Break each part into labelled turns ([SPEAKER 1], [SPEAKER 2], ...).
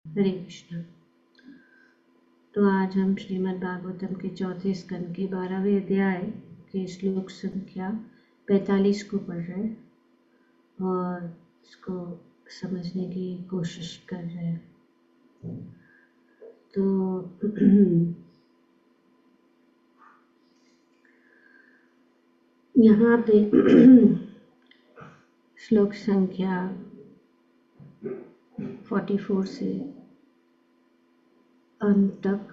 [SPEAKER 1] हरे कृष्ण। तो आज हम श्रीमद् भागवतम के चौथे स्कंद के 12वें अध्याय के श्लोक संख्या 45 को पढ़ रहे हैं और इसको समझने की कोशिश कर रहे हैं। तो यहाँ पे श्लोक संख्या 44 से अंत तक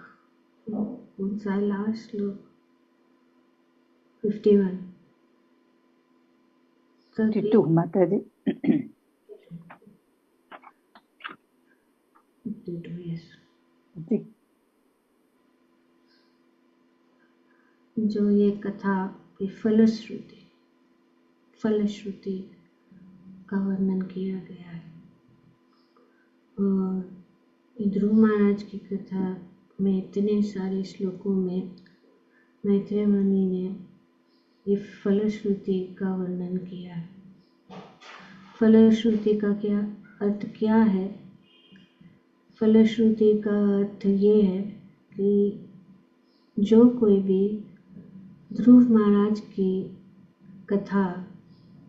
[SPEAKER 1] कौन सा लास्ट श्लोक 51
[SPEAKER 2] 52 माता जी। जी।
[SPEAKER 1] जो ये कथा की फलश्रुति का वर्णन किया गया है और ध्रुव महाराज की कथा में इतने सारे श्लोकों में मैत्रेय मुनि ने ये फलश्रुति का वर्णन किया है। फलश्रुति का क्या अर्थ क्या है? फलश्रुति का अर्थ ये है कि जो कोई भी ध्रुव महाराज की कथा,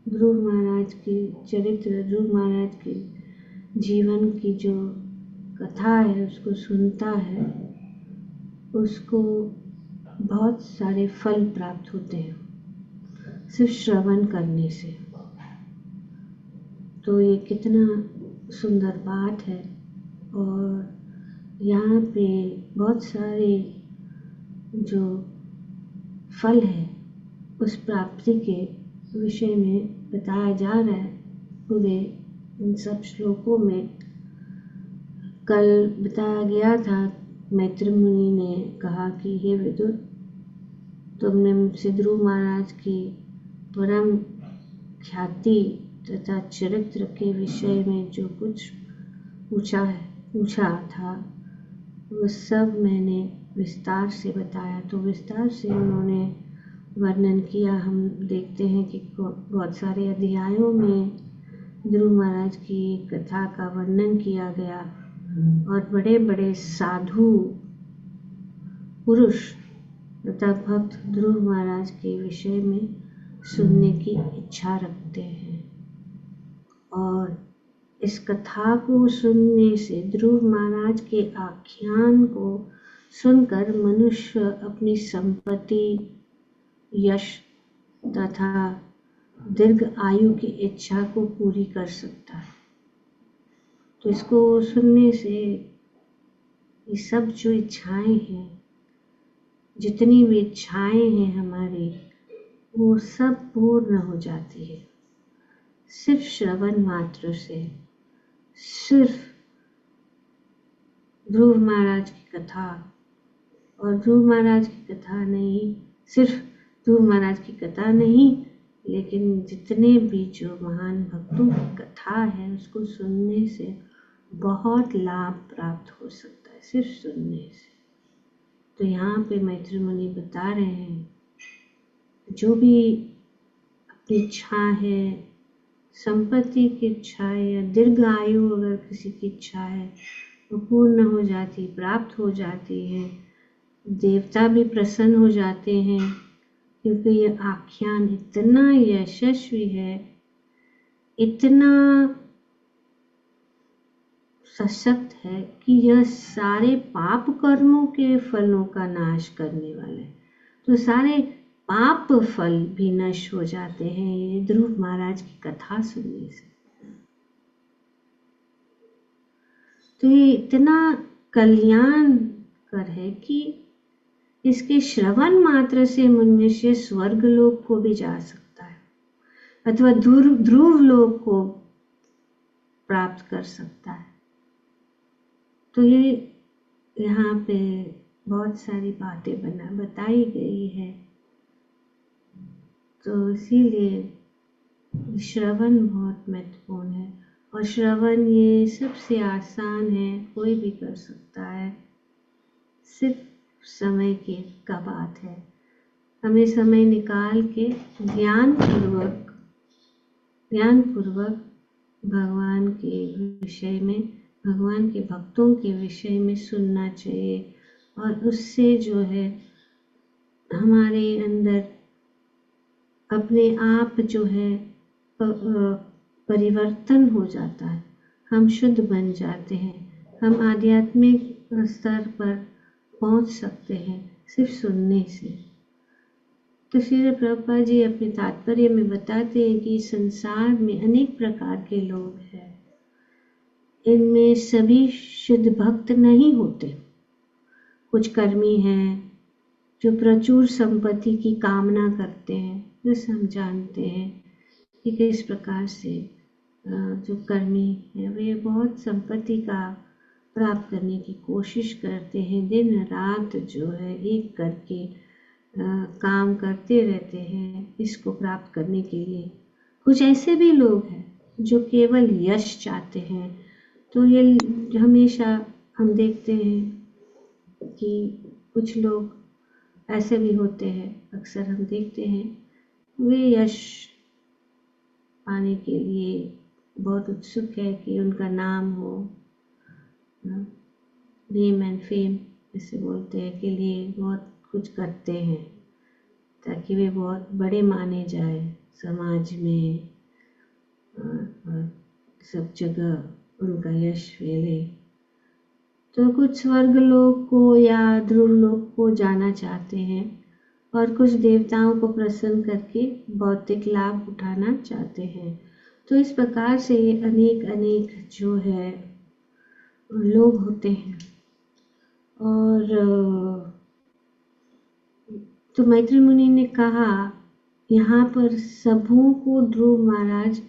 [SPEAKER 1] ध्रुव महाराज की चरित्र, ध्रुव महाराज के जीवन की जो कथा है उसको सुनता है, उसको बहुत सारे फल प्राप्त होते हैं सिर्फ श्रवण करने से। तो ये कितना सुंदर बात है। और यहाँ पे बहुत सारे जो फल है उस प्राप्ति के विषय में बताया जा रहा है पूरे इन सब श्लोकों में। कल बताया गया था, मैत्रेय मुनि ने कहा कि हे विदुर, तुमने मुझसे ध्रुव महाराज की परम ख्याति तथा चरित्र के विषय में जो कुछ पूछा था वो सब मैंने विस्तार से बताया। तो विस्तार से उन्होंने वर्णन किया। हम देखते हैं कि बहुत सारे अध्यायों में ध्रुव महाराज की कथा का वर्णन किया गया और बड़े बड़े साधु पुरुष तथा भक्त ध्रुव महाराज के विषय में सुनने की इच्छा रखते हैं। और इस कथा को सुनने से, ध्रुव महाराज के आख्यान को सुनकर मनुष्य अपनी संपत्ति, यश तथा दीर्घ आयु की इच्छा को पूरी कर सकता है। तो इसको सुनने से ये सब जो इच्छाएं हैं, जितनी भी इच्छाएं हैं हमारी, वो सब पूर्ण हो जाती है सिर्फ श्रवण मात्र से। सिर्फ ध्रुव महाराज की कथा, और ध्रुव महाराज की कथा नहीं, सिर्फ ध्रुव महाराज की कथा नहीं, लेकिन जितने भी जो महान भक्तों की कथा है उसको सुनने से बहुत लाभ प्राप्त हो सकता है सिर्फ सुनने से। तो यहाँ पे मैत्रेय मुनि बता रहे हैं, जो भी अपनी इच्छा है, संपत्ति की इच्छा है या दीर्घ आयु अगर किसी की इच्छा है, वो पूर्ण हो जाती, प्राप्त हो जाती है। देवता भी प्रसन्न हो जाते हैं क्योंकि ये आख्यान इतना यशस्वी है, इतना सशक्त है कि यह सारे पाप कर्मों के फलों का नाश करने वाला है। तो सारे पाप फल भी नष्ट हो जाते हैं ये ध्रुव महाराज की कथा सुनने से। तो ये इतना कल्याणकर है कि इसके श्रवण मात्र से मनुष्य स्वर्ग लोक को भी जा सकता है अथवा ध्रुव लोक को प्राप्त कर सकता है। तो ये यहाँ पे बहुत सारी बातें बताई गई है। तो इसीलिए श्रवण बहुत महत्वपूर्ण है। और श्रवण ये सबसे आसान है, कोई भी कर सकता है, सिर्फ समय का बात है। हमें समय निकाल के ज्ञानपूर्वक भगवान के विषय में भगवान के भक्तों के विषय में सुनना चाहिए और उससे जो है हमारे अंदर अपने आप जो है परिवर्तन हो जाता है, हम शुद्ध बन जाते हैं, हम आध्यात्मिक स्तर पर पहुंच सकते हैं सिर्फ सुनने से। तो श्री प्रभुपाद जी अपने तात्पर्य में बताते हैं कि संसार में अनेक प्रकार के लोग हैं, इनमें सभी शुद्ध भक्त नहीं होते। कुछ कर्मी हैं जो प्रचुर संपत्ति की कामना करते हैं, जैसे हम जानते हैं कि किस प्रकार से जो कर्मी हैं वे बहुत संपत्ति का प्राप्त करने की कोशिश करते हैं, दिन रात जो है एक करके काम करते रहते हैं इसको प्राप्त करने के लिए। कुछ ऐसे भी लोग हैं जो केवल यश चाहते हैं। तो ये हमेशा हम देखते हैं कि कुछ लोग ऐसे भी होते हैं, अक्सर हम देखते हैं वे यश पाने के लिए बहुत उत्सुक है कि उनका नाम हो, नेम एंड फेम जैसे बोलते हैं, के लिए बहुत कुछ करते हैं ताकि वे बहुत बड़े माने जाए समाज में और सब जगह उनका यश फैले। तो कुछ स्वर्ग लोक को या ध्रुव लोक को जाना चाहते हैं और कुछ देवताओं को प्रसन्न करके भौतिक लाभ उठाना चाहते हैं। तो इस प्रकार से ये अनेक जो है लोग होते हैं। और तो मैत्री मुनि ने कहा यहाँ पर सबों को ध्रुव महाराज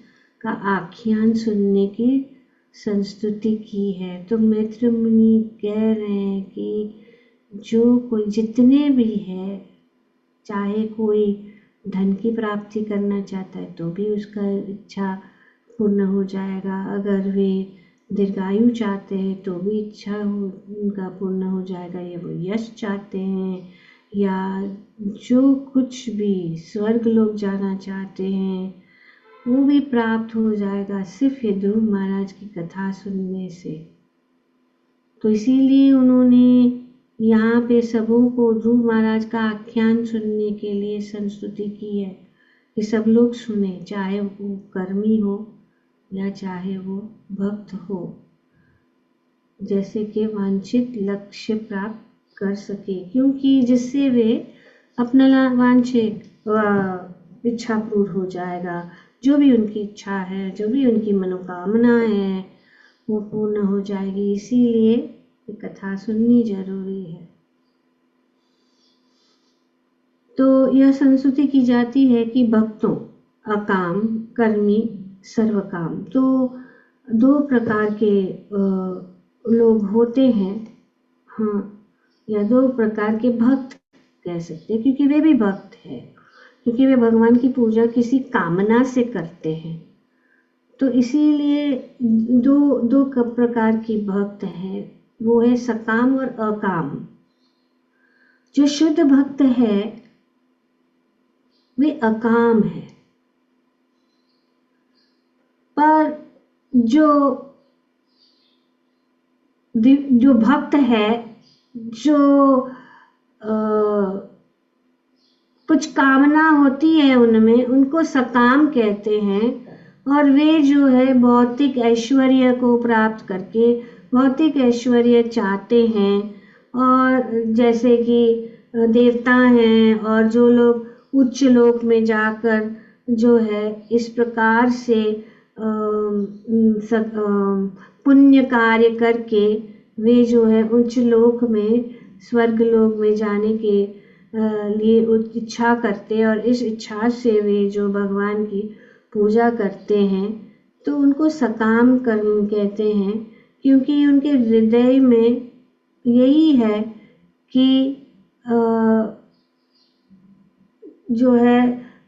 [SPEAKER 1] का आख्यान सुनने की संस्तुति की है। तो मैत्री मुनि कह रहे हैं कि जो कोई जितने भी है, चाहे कोई धन की प्राप्ति करना चाहता है तो भी उसका इच्छा पूर्ण हो जाएगा, अगर वे दीर्घायु चाहते हैं तो भी इच्छा उनका पूर्ण हो जाएगा, या वो यश चाहते हैं या जो कुछ भी स्वर्ग लोग जाना चाहते हैं वो भी प्राप्त हो जाएगा सिर्फ ये ध्रुव महाराज की कथा सुनने से। तो इसीलिए उन्होंने यहाँ पे सबों को ध्रुव महाराज का आख्यान सुनने के लिए संस्तुति की है कि सब लोग सुने, चाहे वो कर्मी हो या चाहे वो भक्त हो, जैसे कि वांछित लक्ष्य प्राप्त कर सके, क्योंकि जिससे वे अपना वांछित इच्छा पूर्ण हो जाएगा। जो भी उनकी इच्छा है, जो भी उनकी मनोकामना है वो पूर्ण हो जाएगी। इसीलिए ये कथा सुननी जरूरी है। तो यह संस्तुति की जाती है कि भक्तों अकाम, कर्मी, सर्वकाम। तो दो प्रकार के लोग होते हैं, हाँ, या दो प्रकार के भक्त कह सकते हैं, क्योंकि वे भी भक्त हैं, क्योंकि वे भगवान की पूजा किसी कामना से करते हैं। तो इसीलिए दो प्रकार की भक्त हैं, वो है सकाम और अकाम। जो शुद्ध भक्त है वे अकाम है, पर जो भक्त है जो कुछ कामना होती है उनमें, उनको सकाम कहते हैं। और वे जो है भौतिक ऐश्वर्य को प्राप्त करके भौतिक ऐश्वर्य चाहते हैं, और जैसे कि देवता हैं और जो लोग उच्च लोक में जाकर जो है इस प्रकार से पुण्य कार्य करके वे जो है उच्च लोक में, स्वर्ग लोक में जाने के लिए इच्छा करते, और इस इच्छा से वे जो भगवान की पूजा करते हैं तो उनको सकाम कर्म कहते हैं, क्योंकि उनके हृदय में यही है कि जो है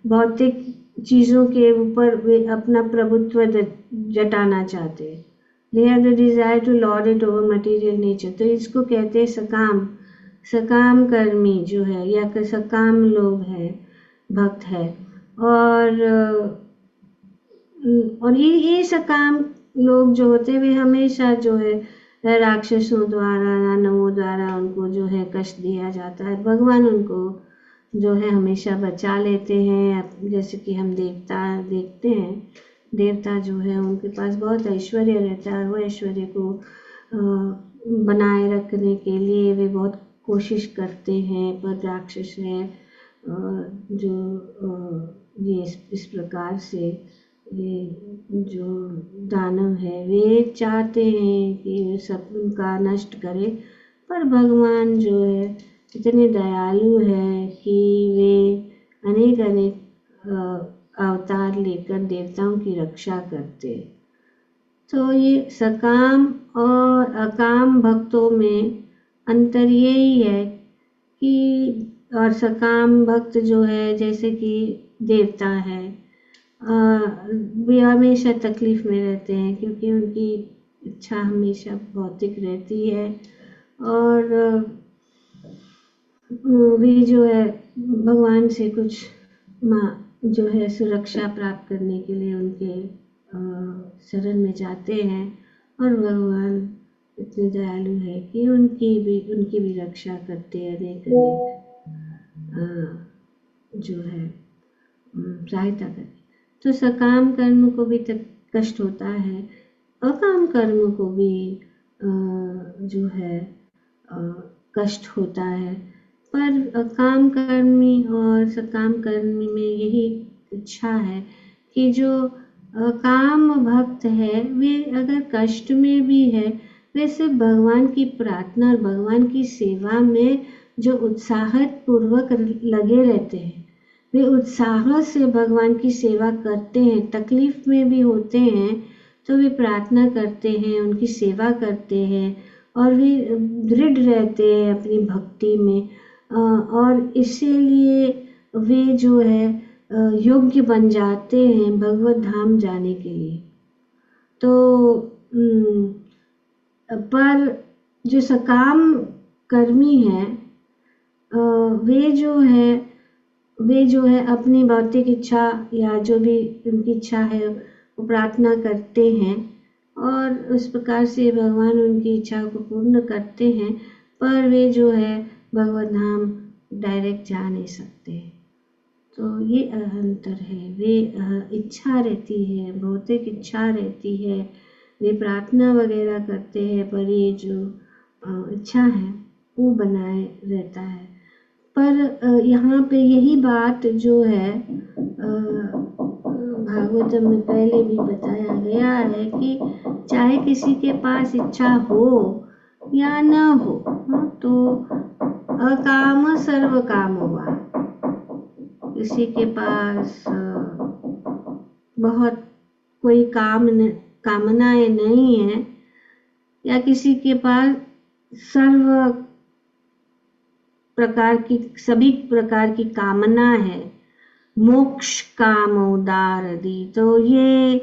[SPEAKER 1] भौतिक चीज़ों के ऊपर वे अपना प्रभुत्व जताना चाहते हैं। They have the desire to lord it over material nature। तो इसको कहते हैं सकाम, सकाम कर्मी जो है या सकाम लोग है, भक्त है। और ये सकाम लोग जो होते वे हमेशा जो है राक्षसों द्वारा, दानवों द्वारा उनको जो है कष्ट दिया जाता है। भगवान उनको जो है हमेशा बचा लेते हैं। जैसे कि हम देवता देखते हैं, देवता जो है उनके पास बहुत ऐश्वर्य रहता है, वो ऐश्वर्य को बनाए रखने के लिए वे बहुत कोशिश करते हैं। पर राक्षस है जो ये इस प्रकार से ये जो दानव है वे चाहते हैं कि सब उनका नष्ट करे, पर भगवान जो है इतने दयालु है कि वे अनेक अवतार लेकर देवताओं की रक्षा करते। तो ये सकाम और अकाम भक्तों में अंतर यही है कि और सकाम भक्त जो है जैसे कि देवता है वे हमेशा तकलीफ में रहते हैं, क्योंकि उनकी इच्छा हमेशा भौतिक रहती है और वे जो है भगवान से कुछ जो है सुरक्षा प्राप्त करने के लिए उनके शरण में जाते हैं, और भगवान इतने दयालु है कि उनकी भी रक्षा करते हैं, अनेक जो है सहायता करते। तो सकाम कर्म को भी तक कष्ट होता है, अकाम कर्म को भी जो है कष्ट होता है, पर अकाम कर्मी और सकाम कर्मी में यही इच्छा है कि जो काम भक्त है वे अगर कष्ट में भी है वे सिर्फ भगवान की प्रार्थना और भगवान की सेवा में जो उत्साहित पूर्वक लगे रहते हैं, वे उत्साह से भगवान की सेवा करते हैं। तकलीफ में भी होते हैं तो वे प्रार्थना करते हैं, उनकी सेवा करते हैं और वे दृढ़ रहते हैं अपनी भक्ति में, और इसीलिए वे जो है योग्य बन जाते हैं भगवत धाम जाने के लिए। तो पर जो सकाम कर्मी है वे जो है अपनी भौतिक इच्छा या जो भी उनकी इच्छा है वो प्रार्थना करते हैं और उस प्रकार से भगवान उनकी इच्छा को पूर्ण करते हैं, पर वे जो है भगवत धाम डायरेक्ट जा नहीं सकते। तो ये अंतर है। वे इच्छा रहती है, भौतिक इच्छा रहती है, वे प्रार्थना वगैरह करते हैं, पर ये जो इच्छा है वो बनाए रहता है। पर यहाँ पे यही बात जो है भागवतम में पहले भी बताया गया है कि चाहे किसी के पास इच्छा हो या न हो, तो अकाम सर्व काम हुआ। किसी के पास बहुत कोई कामनाएं नहीं है या किसी के पास सभी प्रकार की कामना है, मोक्ष काम उदार दी, तो ये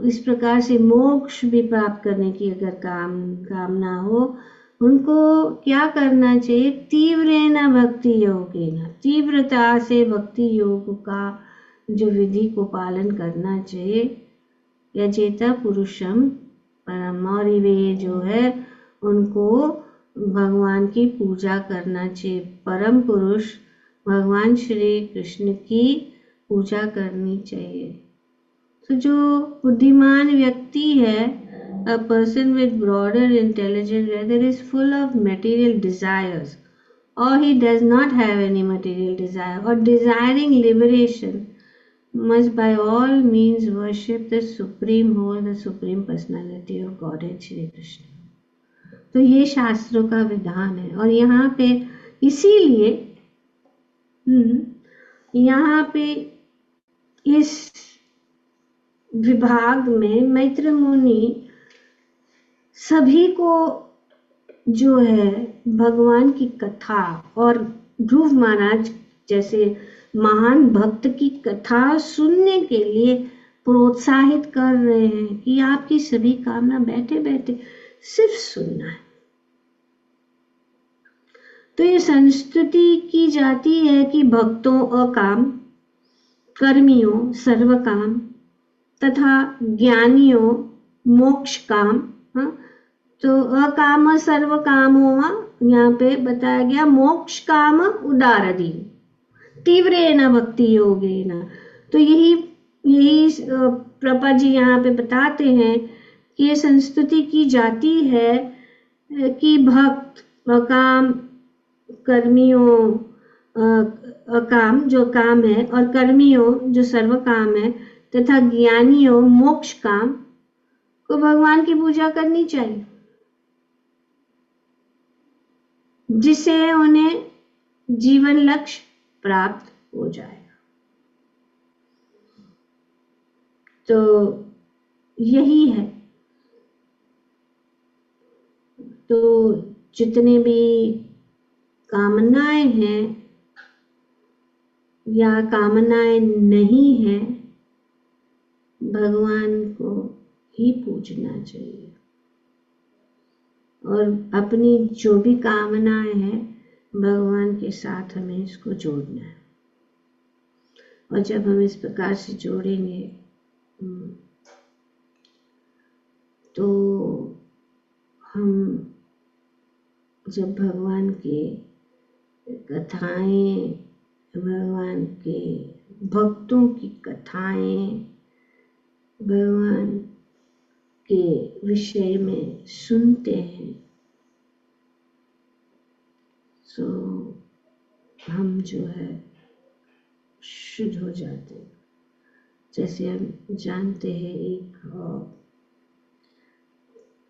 [SPEAKER 1] इस प्रकार से मोक्ष भी प्राप्त करने की अगर कामना हो, उनको क्या करना चाहिए? तीव्रेण भक्ति योगेन, तीव्रता से भक्ति योग का जो विधि को पालन करना चाहिए। यजेता पुरुषम परम, और वे जो है उनको भगवान की पूजा करना चाहिए। परम पुरुष भगवान श्री कृष्ण की पूजा करनी चाहिए। तो जो बुद्धिमान व्यक्ति है, a person with broader intelligence rather is full of material desires, or he does not have any material desire, or desiring liberation, must by all means worship the supreme whole, the supreme personality of Godhead Shri Krishna। तो ये शास्त्रों का विधान है। और यहाँ पे इसीलिए यहाँ पे इस विभाग में मैत्र मुनि सभी को जो है भगवान की कथा और ध्रुव महाराज जैसे महान भक्त की कथा सुनने के लिए प्रोत्साहित कर रहे हैं कि आपकी सभी कामना बैठे बैठे सिर्फ सुनना है। तो ये संस्तुति की जाती है कि भक्तों अकाम, कर्मियों सर्वकाम तथा ज्ञानियों मोक्ष काम। हाँ, तो अकाम सर्व कामो यहाँ पे बताया गया मोक्ष काम उदारदी तीव्रेण भक्ति योगेन। तो यही यही प्रभा जी यहाँ पे बताते हैं कि ये संस्तुति की जाती है कि भक्त अकाम कर्मियों अकाम जो काम है और कर्मियों जो सर्व काम है तथा ज्ञानियों मोक्ष काम को भगवान की पूजा करनी चाहिए, जिससे उन्हें जीवन लक्ष्य प्राप्त हो जाएगा। तो यही है। तो जितने भी कामनाएं हैं या कामनाएं नहीं है, भगवान को ही पूजना चाहिए और अपनी जो भी कामनाएं हैं भगवान के साथ हमें इसको जोड़ना है। और जब हम इस प्रकार से जोड़ेंगे तो हम जब भगवान के कथाएं, भगवान के भक्तों की कथाएं, भगवान के विषय में सुनते हैं, तो हम जो है शुद्ध हो जाते हैं। जैसे हम जानते हैं एक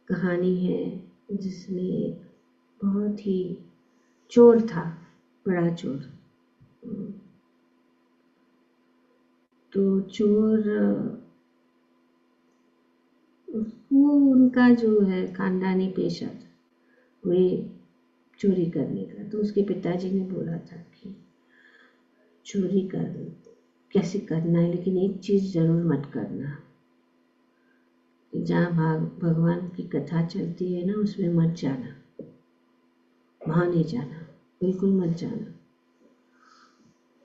[SPEAKER 1] कहानी है जिसमें एक बहुत ही चोर था, बड़ा चोर। तो चोर वो उनका जो है खानदानी पेशा था वो चोरी करने का। तो उसके पिताजी ने बोला था कि चोरी कैसे करना है, लेकिन एक चीज जरूर मत करना, जहाँ भगवान की कथा चलती है ना उसमें मत जाना, वहां नहीं जाना, बिल्कुल मत जाना।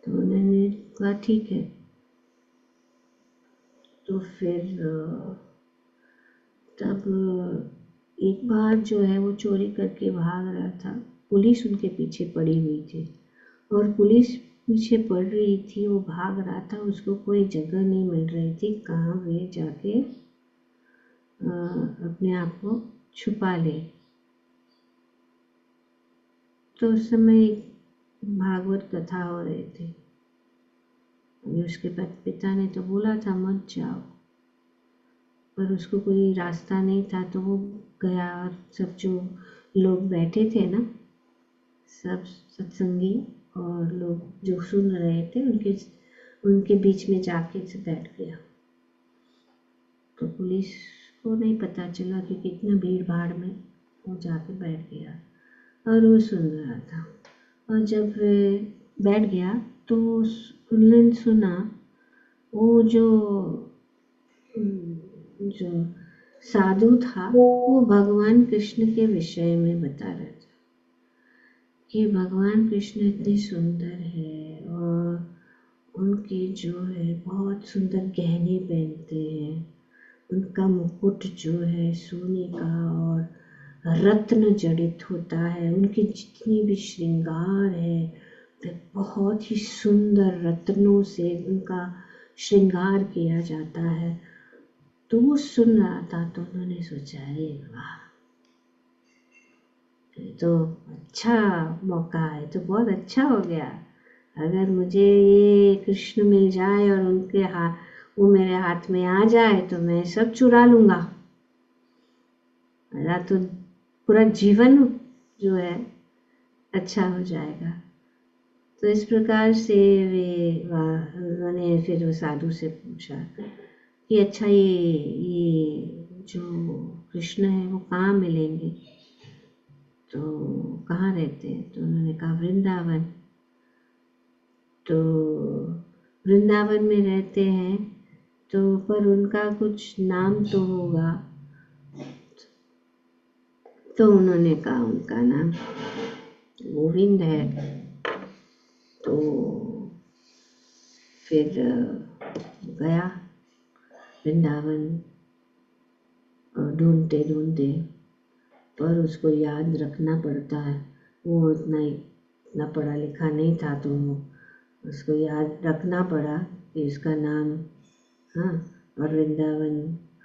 [SPEAKER 1] तो उन्होंने कहा ठीक है। तो फिर तब एक बार जो है वो चोरी करके भाग रहा था, पुलिस उनके पीछे पड़ी हुई थी और पुलिस पीछे पड़ रही थी, वो भाग रहा था, उसको कोई जगह नहीं मिल रही थी कहाँ वे जाके अपने आप को छुपा ले। तो उस समय भागवत कथा हो रही थी। उसके पिता ने तो बोला था मत जाओ, पर उसको कोई रास्ता नहीं था तो वो गया और सब जो लोग बैठे थे ना, सब सत्संगी और लोग जो सुन रहे थे उनके बीच में जाके से बैठ गया। तो पुलिस को नहीं पता चला कि कितना भीड़ भाड़ में वो जाके बैठ गया और वो सुन रहा था। और जब बैठ गया तो उन्होंने सुना वो जो साधु था वो भगवान कृष्ण के विषय में बता रहा था कि भगवान कृष्ण इतने सुंदर है और उनके जो है बहुत सुंदर गहने पहनते हैं, उनका मुकुट जो है सोने का और रत्न जड़ित होता है, उनके जितनी भी श्रृंगार है वे बहुत ही सुंदर रत्नों से उनका श्रृंगार किया जाता है। तो वो सुन रहा था तो उन्होंने सोचा अरे वाह, तो अच्छा मौका है, तो बहुत अच्छा हो गया। अगर मुझे ये कृष्ण मिल जाए और उनके वो मेरे हाथ में आ जाए तो मैं सब चुरा लूँगा, मेरा तो पूरा जीवन जो है अच्छा हो जाएगा। तो इस प्रकार से उन्होंने फिर साधु से पूछा कि अच्छा ये जो कृष्ण है वो कहाँ मिलेंगे, तो कहाँ रहते हैं? तो उन्होंने कहा वृंदावन। तो वृंदावन में रहते हैं तो पर उनका कुछ नाम तो होगा। तो उन्होंने कहा उनका नाम गोविंद है। तो फिर गया वृंदावन ढूंढते ढूंढते, पर उसको याद रखना पड़ता है। वो इतना पढ़ा लिखा नहीं था, तो उसको याद रखना पड़ा कि इसका नाम, हाँ, और वृंदावन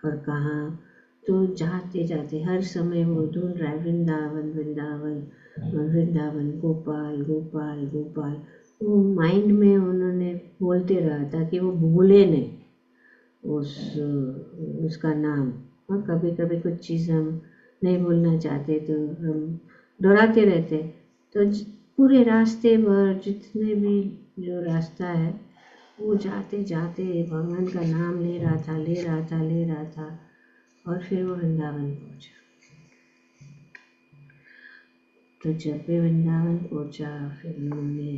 [SPEAKER 1] और कहाँ। तो जाते जाते हर समय वो ढूंढ रहा है वृंदावन वृंदावन वृंदावन, गोपाल गोपाल गोपाल। वो माइंड में उन्होंने बोलते रहा था कि वो भूले नहीं उसका नाम। और कभी कभी कुछ चीज़ हम नहीं भूलना चाहते तो हम दोहराते रहते। तो पूरे रास्ते भर जितने भी जो रास्ता है, वो जाते जाते भगवान का नाम ले रहा था, और फिर वो वृंदावन पहुंचा। तो जब भी वृंदावन पहुंचा, फिर उन्होंने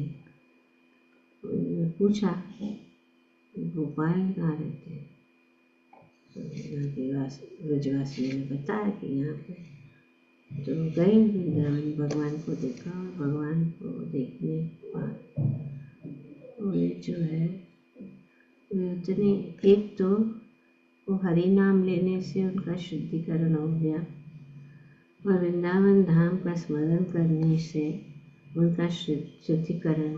[SPEAKER 1] पूछा गोपाल कहाँ रहते हैं। तो यहाँ के ब्रजवासियों ने बताया कि यहाँ पे। तो गए वृंदावन, भगवान को देखा, और भगवान को देखने के बाद ये जो है उतने, एक तो वो हरि नाम लेने से उनका शुद्धिकरण हो गया, और वृंदावन धाम का स्मरण करने से उनका शुद्धिकरण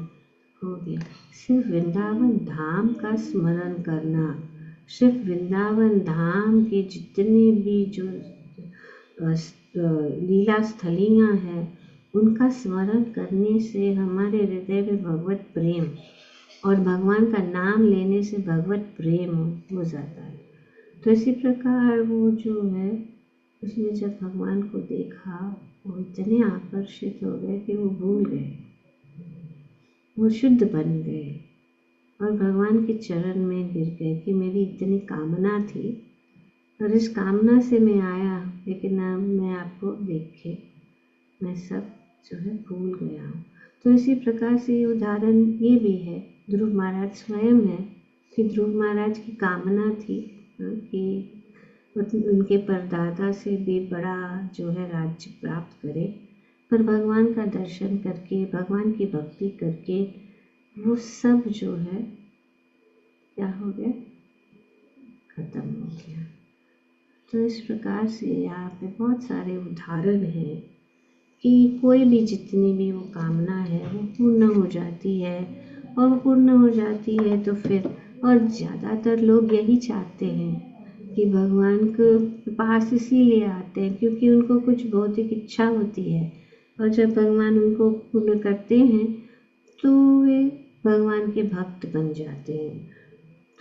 [SPEAKER 1] हो गया। सिर्फ वृंदावन धाम का स्मरण करना, सिर्फ वृंदावन धाम के जितने भी जो लीला स्थलियाँ हैं, उनका स्मरण करने से हमारे हृदय में भगवत प्रेम, और भगवान का नाम लेने से भगवत प्रेम हो जाता है। तो इसी प्रकार वो जो है, उसने जब भगवान को देखा, वो इतने आकर्षित हो गए कि वो भूल गए, वो शुद्ध बन गए, और भगवान के चरण में गिर गए कि मेरी इतनी कामना थी, और इस कामना से मैं आया, लेकिन अब मैं आपको देखे मैं सब जो है भूल गया हूँ। तो इसी प्रकार से उदाहरण ये भी है, ध्रुव महाराज स्वयं है कि ध्रुव महाराज की कामना थी कि उनके परदादा से भी बड़ा जो है राज्य प्राप्त करे, पर भगवान का दर्शन करके, भगवान की भक्ति करके वो सब जो है क्या हो गया, खत्म हो गया। तो इस प्रकार से यहाँ पे बहुत सारे उदाहरण हैं कि कोई भी जितनी भी वो कामना है वो पूर्ण हो जाती है, और वो पूर्ण हो जाती है तो फिर, और ज़्यादातर लोग यही चाहते हैं कि भगवान के पास इसीलिए आते हैं क्योंकि उनको कुछ भौतिक इच्छा होती है, और जब भगवान उनको पूर्ण करते हैं तो वे भगवान के भक्त बन जाते हैं।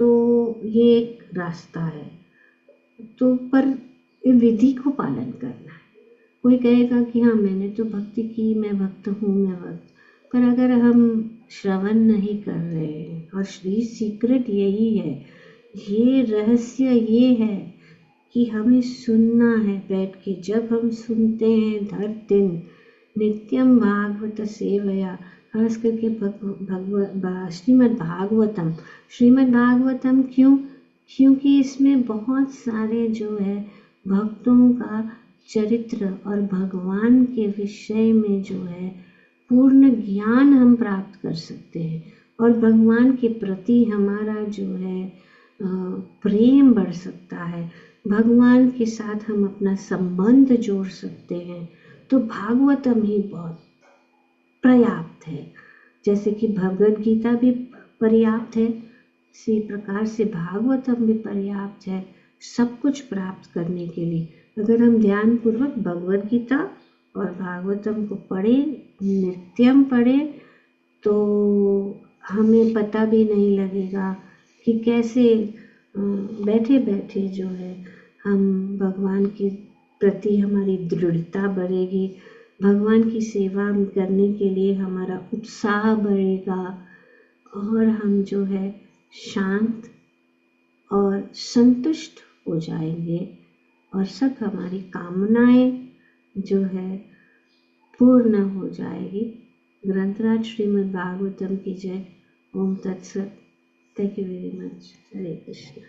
[SPEAKER 1] तो ये एक रास्ता है, तो पर विधि को पालन करना है। कोई कहेगा कि हाँ मैंने तो भक्ति की, मैं भक्त हूँ, मैं भक्त, पर अगर हम श्रवण नहीं कर रहे हैं, और सीक्रेट यही है, ये रहस्य ये है कि हमें सुनना है बैठ के। जब हम सुनते हैं हर दिन नित्यम भागवत सेवया, खास करके श्रीमद् भागवतम क्योंकि इसमें बहुत सारे जो है भक्तों का चरित्र और भगवान के विषय में जो है पूर्ण ज्ञान हम प्राप्त कर सकते हैं, और भगवान के प्रति हमारा जो है प्रेम बढ़ सकता है, भगवान के साथ हम अपना संबंध जोड़ सकते हैं। तो भागवतम ही बहुत पर्याप्त है। जैसे कि भगवद गीता भी पर्याप्त है, इसी प्रकार से भागवतम भी पर्याप्त है सब कुछ प्राप्त करने के लिए। अगर हम ध्यान पूर्वक भगवद गीता और भागवतम को पढ़ें, नित्यम पढ़ें, तो हमें पता भी नहीं लगेगा कि कैसे बैठे बैठे जो है हम भगवान के प्रति हमारी दृढ़ता बढ़ेगी, भगवान की सेवा करने के लिए हमारा उत्साह बढ़ेगा, और हम जो है शांत और संतुष्ट हो जाएंगे, और सब हमारी कामनाएं जो है पूर्ण हो जाएगी। ग्रंथराज श्रीमद् भागवतम की जय। ओम तत्सत। Thank you very much. Hare Krishna.